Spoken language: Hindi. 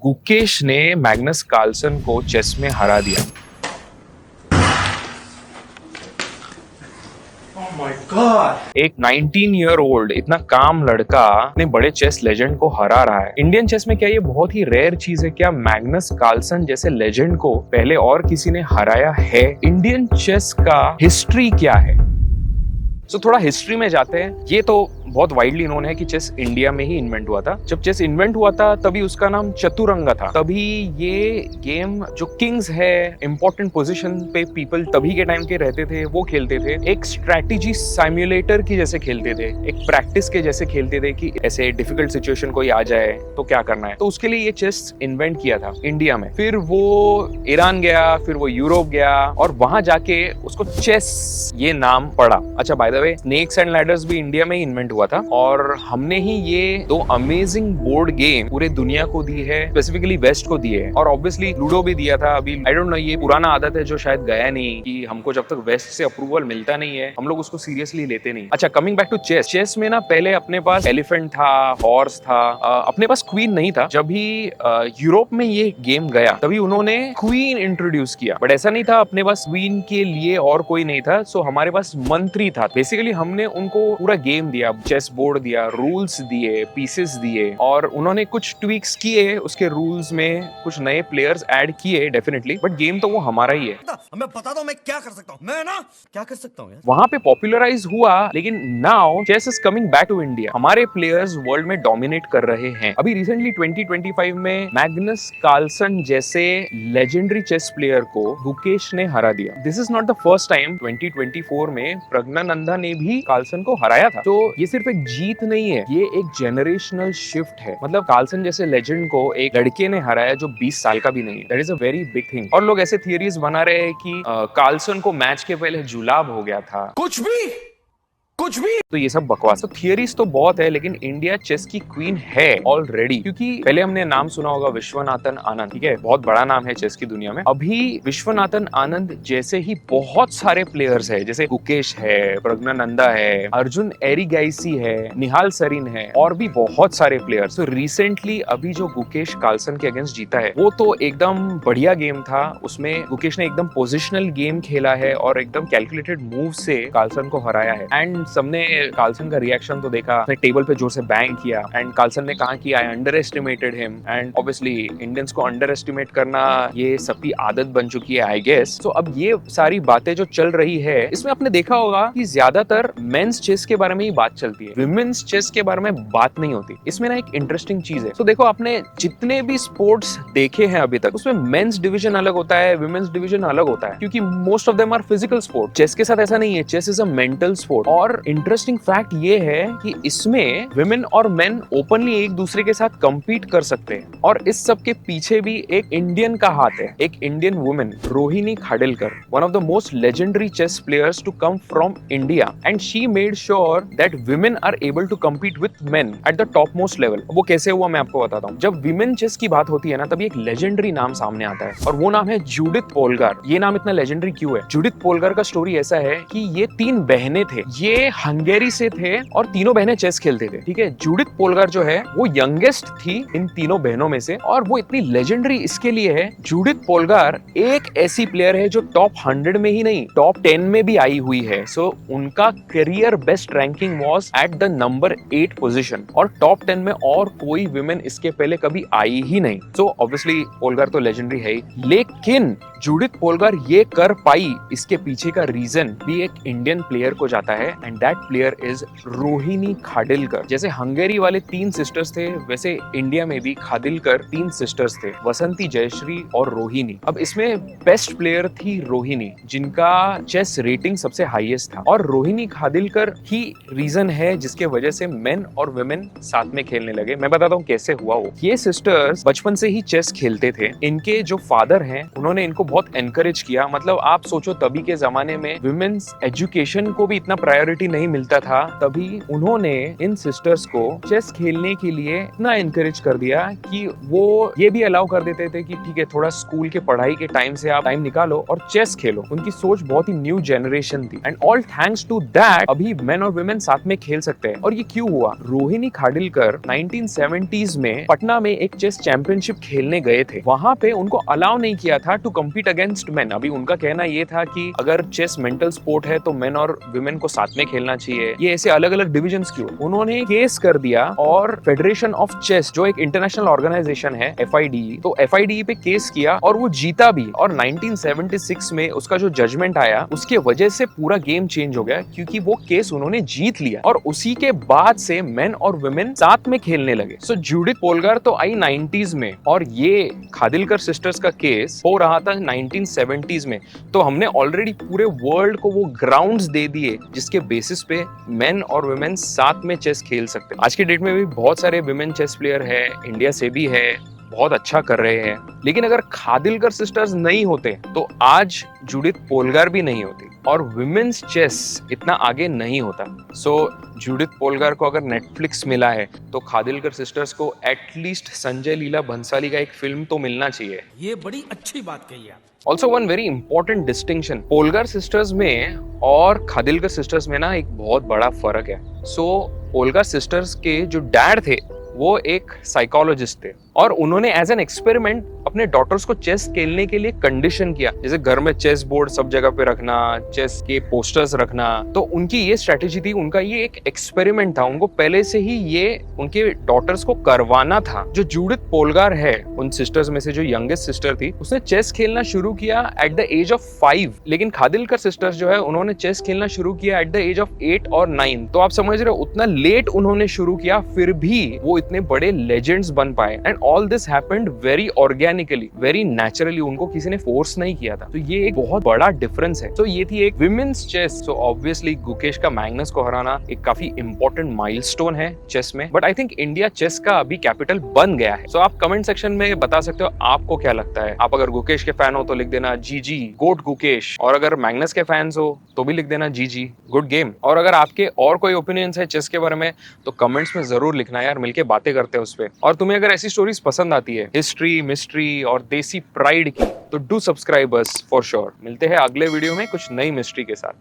गुकेश ने मैग्नस कार्लसन को चेस में हरा दिया। Oh my God! एक 19 ईयर ओल्ड इतना काम लड़का अपने बड़े चेस लेजेंड को हरा रहा है। इंडियन चेस में क्या ये बहुत ही रेयर चीज है? क्या मैग्नस कार्लसन जैसे लेजेंड को पहले और किसी ने हराया है? इंडियन चेस का हिस्ट्री क्या है? थोड़ा हिस्ट्री में जाते हैं। ये तो बहुत वाइडली नोन है कि चेस इंडिया में ही इन्वेंट हुआ था। जब चेस इन्वेंट हुआ था तभी उसका नाम चतुरंग था। तभी ये गेम जो किंग्स है, इंपॉर्टेंट पोजीशन पे पीपल तभी के टाइम के रहते थे, वो खेलते थे। एक स्ट्रैटेजी साइम्युलेटर की जैसे खेलते थे, एक प्रैक्टिस के जैसे खेलते थे कि ऐसे डिफिकल्ट सिचुएशन कोई आ जाए तो क्या करना है। तो उसके लिए ये चेस इन्वेंट किया था इंडिया में। फिर वो ईरान गया, फिर वो यूरोप गया और वहां जाके उसको चेस ये नाम पड़ा। अच्छा, by the way snakes and ladders भी इंडिया में ही इन्वेंट हुआ था और हमने ही ये दो अमेजिंग बोर्ड गेम पूरे दुनिया को दी है, स्पेसिफिकली वेस्ट को दी है। और ऑब्वियसली लूडो भी दिया था। अभी आई डोंट नो, ये पुराना आदत है जो शायद गया नहीं कि हमको जब तक वेस्ट से अप्रूवल मिलता नहीं है हम लोग उसको सीरियसली लेते नहीं। अच्छा, coming back to chess. Chess में ना पहले अपने पास एलिफेंट था, हॉर्स था, अपने पास क्वीन नहीं था। जब भी यूरोप में ये गेम गया तभी उन्होंने क्वीन इंट्रोड्यूस किया, बट ऐसा नहीं था अपने पास क्वीन के लिए और कोई नहीं था। सो हमारे पास मंत्री था। बेसिकली हमने उनको पूरा गेम दिया, चेस बोर्ड दिया, रूल्स दिए, पीसेस दिए और उन्होंने कुछ ट्वीक्स किए उसके रूल्स में, कुछ नए प्लेयर्स ऐड किए डेफिनेटली, बट गेम तो वो हमारा ही है। मैं बताता हूँ मैं क्या कर सकता हूँ। मैं ना क्या कर सकता हूँ यार। वहां पे पॉपुलराइज हुआ, लेकिन now chess is coming back to India. हमारे प्लेयर्स वर्ल्ड में डोमिनेट कर रहे हैं। अभी रिसेंटली 2025 में मैग्नस कार्लसन जैसे लेजेंडरी चेस प्लेयर को गुकेश ने हरा दिया। This is not the first time. 2024 में प्रज्ञानंदा ने भी कार्लसन को हराया था। तो ये सिर्फ एक जीत नहीं है, ये एक जेनरेशनल शिफ्ट है। मतलब कार्लसन जैसे लेजेंड को एक लड़के ने हराया जो 20 साल का भी नहीं है। That is a very big thing. और लोग ऐसे थियरीज बना रहे हैं कि कार्लसन को मैच के पहले जुलाब हो गया था। कुछ भी तो ये सब बकवास। तो थियरीज तो बहुत है, लेकिन इंडिया चेस की क्वीन है ऑलरेडी। क्योंकि पहले हमने नाम सुना होगा विश्वनाथन आनंद, ठीक है, बहुत बड़ा नाम है चेस की दुनिया में। अभी विश्वनाथन आनंद जैसे ही बहुत सारे प्लेयर्स है, जैसे गुकेश है, प्रज्ञानंदा है, अर्जुन एरिगाइसी है, निहाल सरीन है और भी बहुत सारे प्लेयर्स। तो रिसेंटली अभी जो गुकेश कार्लसन के अगेंस्ट जीता है वो तो एकदम बढ़िया गेम था। उसमें गुकेश ने एकदम पोजिशनल गेम खेला है और एकदम कैलकुलेटेड मूव से कार्लसन को हराया है। एंड सबने कार्लसन का रिएक्शन तो देखा, उसने टेबल पे जोर से बैंग किया एंड कार्लसन ने कहा कि I underestimated him. And obviously Indians को अंडर एस्टिमेट करना ये सबकी आदत बन चुकी है आई गेस। तो अब ये सारी बातें जो चल रही है इसमें आपने देखा होगा कि ज्यादातर मेंस चेस के बारे में ही बात चलती है, विमेंस चेस के बारे में बात नहीं होती। इसमें ना एक इंटरेस्टिंग चीज है। तो देखो, आपने जितने भी स्पोर्ट्स देखे हैं अभी तक उसमें मेंस डिवीजन अलग होता है, विमेंस डिवीजन अलग होता है, क्योंकि most of them are physical sport. Chess के साथ ऐसा नहीं है, chess is a mental sport. और इंटरेस्टिंग फैक्ट ये है कि इसमें विमेन और मेन ओपनली एक दूसरे के साथ कंपीट कर सकते हैं। और इस सब के पीछे भी एक इंडियन का हाथ है, एक Indian women Rohini Khadilkar, one of the most legendary chess players to come from India. And she made sure that women are able to compete with men at the top most level. वो कैसे हुआ मैं आपको बताता हूँ। जब विमेन चेस की बात होती है ना, तभी एक लेजेंडरी नाम सामने आता है और वो नाम है जूडिथ पोलगार। ये नाम इतना लेजेंडरी क्यों है? जूडिथ पोलगार का स्टोरी ऐसा है कि ये 3 बहनें थे, ये हंगेरी से थे और तीनों बहनें चेस खेलते थे, ठीक है। जूडिथ पोलगार जो है वो यंगेस्ट थी इन तीनों बहनों में से, और वो इतनी लेजेंडरी इसके लिए है, जूडिथ पोलगार एक ऐसी प्लेयर है जो टॉप 100 में ही नहीं टॉप 10 में भी आई हुई है। सो उनका career best ranking was at the number 8 position और टॉप 10 में और कोई विमेन इसके पहले कभी आई ही नहीं। सो ऑब्वियसली पोलगार तो लेजेंडरी है ही, लेकिन जूडिथ पोलगार ये कर पाई, इसके पीछे का रीजन भी एक इंडियन प्लेयर को जाता है and that player is Rohini Khadilkar. जैसे हंगेरी वाले 3 सिस्टर्स थे, वैसे इंडिया में भी खाडिलकर 3 सिस्टर्स थे, वसंती, जयश्री और रोहिणी। अब इसमें बेस्ट प्लेयर थी रोहिणी, जिनका चेस रेटिंग सबसे हाईएस्ट था, और रोहिणी खाडिलकर ही रीजन है जिसके वजह से मेन और वुमेन साथ में खेलने लगे। मैं बताता हूँ कैसे हुआ वो। ये सिस्टर्स बचपन से ही चेस खेलते थे। इनके जो फादर हैं उन्होंने इनको बहुत एनकरेज किया। मतलब आप सोचो, तभी के जमाने में विमेन्स एजुकेशन को भी इतना प्रायोरिटी अपॉर्चुनिटी नहीं मिलता था, तभी उन्होंने इन सिस्टर्स को चेस खेलने के लिए इतना एनकरेज कर दिया कि वो ये भी अलाउ कर देते थे कि ठीक है, थोड़ा स्कूल के पढ़ाई के टाइम से आप टाइम निकालो और चेस खेलो। उनकी सोच बहुत ही न्यू जनरेशन थी and all thanks to that अभी मेन और वुमेन साथ में खेल सकते हैं। और ये क्यों हुआ? रोहिणी खाडिलकर 1970s में पटना में एक चेस चैंपियनशिप खेलने गए थे। वहां पे उनको अलाउ नहीं किया था टू कम्पीट अगेंस्ट मेन। अभी उनका कहना ये था कि अगर चेस मेंटल स्पोर्ट है तो मेन और वुमेन को साथ में खेलना चाहिए, ये ऐसे अलग अलग डिविजन्स क्यों? उन्होंने केस कर दिया और फेडरेशन ऑफ चेस जो एक इंटरनेशनल ऑर्गेनाइजेशन है FIDE, तो FIDE पे केस किया और वो जीता भी। और 1976 में उसका जो जजमेंट आया उसके वजह से पूरा गेम चेंज हो गया, क्योंकि वो केस उन्होंने जीत लिया और उसी के बाद से मेन और वुमेन साथ में खेलने लगे। सो जूडिथ पोलगार तो आई 90s में और ये खादिलकर सिस्टर्स का केस हो रहा था 1970s में। तो हमने ऑलरेडी पूरे वर्ल्ड को वो ग्राउंड्स दे दिए जिसके बेसिस पे मेन और वुमेन साथ में चेस खेल सकते हैं। आज की डेट में भी बहुत सारे वुमेन चेस प्लेयर है, इंडिया से भी है, बहुत अच्छा कर रहे हैं। लेकिन अगर खादिलकर सिस्टर्स नहीं होते तो आज जूडिथ पोलगार भी नहीं होती और वुमेन्स चेस इतना आगे नहीं होता। सो जूडिथ पोलगार को अगर नेटफ्लिक्स मिला है तो खादिलकर सिस्टर्स को एटलीस्ट संजय लीला भंसाली का एक फिल्म तो मिलना चाहिए। ये बड़ी अच्छी बात कही आप। Also one very important distinction, Polgar sisters में और खादिलकर सिस्टर्स में ना एक बहुत बड़ा फर्क है। सो पोलगार सिस्टर्स के जो डैड थे वो एक साइकोलॉजिस्ट थे और उन्होंने एज एन एक्सपेरिमेंट अपने डॉटर्स को चेस खेलने के लिए कंडीशन किया, जैसे घर में चेस बोर्ड सब जगह पे रखना, चेस के पोस्टर्स रखना। तो उनकी ये स्ट्रेटेजी थी, उनका ये एक एक्सपेरिमेंट था, उनको पहले से ही ये उनके डॉटर्स को करवाना था। जो जूडिथ पोलगार है उन सिस्टर्स में से जो यंगेस्ट सिस्टर थी, उसने चेस खेलना शुरू किया एट द एज ऑफ 5। लेकिन खादिलकर सिस्टर्स जो है उन्होंने चेस खेलना शुरू किया एट द एज ऑफ 8 और 9। तो आप समझ रहे हो उतना लेट उन्होंने शुरू किया, फिर भी वो इतने बड़े लेजेंड्स बन पाए। And all this happened very organically, very naturally, उनको किसी ने फोर्स नहीं किया था। तो ये एक बहुत बड़ा डिफरेंस है। तो ये थी एक women's chess. So obviously Gukesh का मैग्नस को हराना एक काफी इंपॉर्टेंट माइलस्टोन है चेस में। But I think India chess का अभी कैपिटल बन गया है। सो आप कमेंट सेक्शन में बता सकते हो आपको क्या लगता है। आप अगर गुकेश के फैन हो तो लिख देना GG गोट गुकेश, और अगर मैग्नस के फैंस हो तो भी लिख देना GG गुड गेम। और अगर आपके और कोई ओपिनियंस है चेस के बारे में तो कमेंट्स में जरूर लिखना यार, मिलके बातें करते हैं उस पे। और तुम्हें अगर ऐसी स्टोरीज पसंद आती है, हिस्ट्री, मिस्ट्री और देसी प्राइड की, तो do subscribe us for sure. मिलते हैं अगले वीडियो में कुछ नई मिस्ट्री के साथ।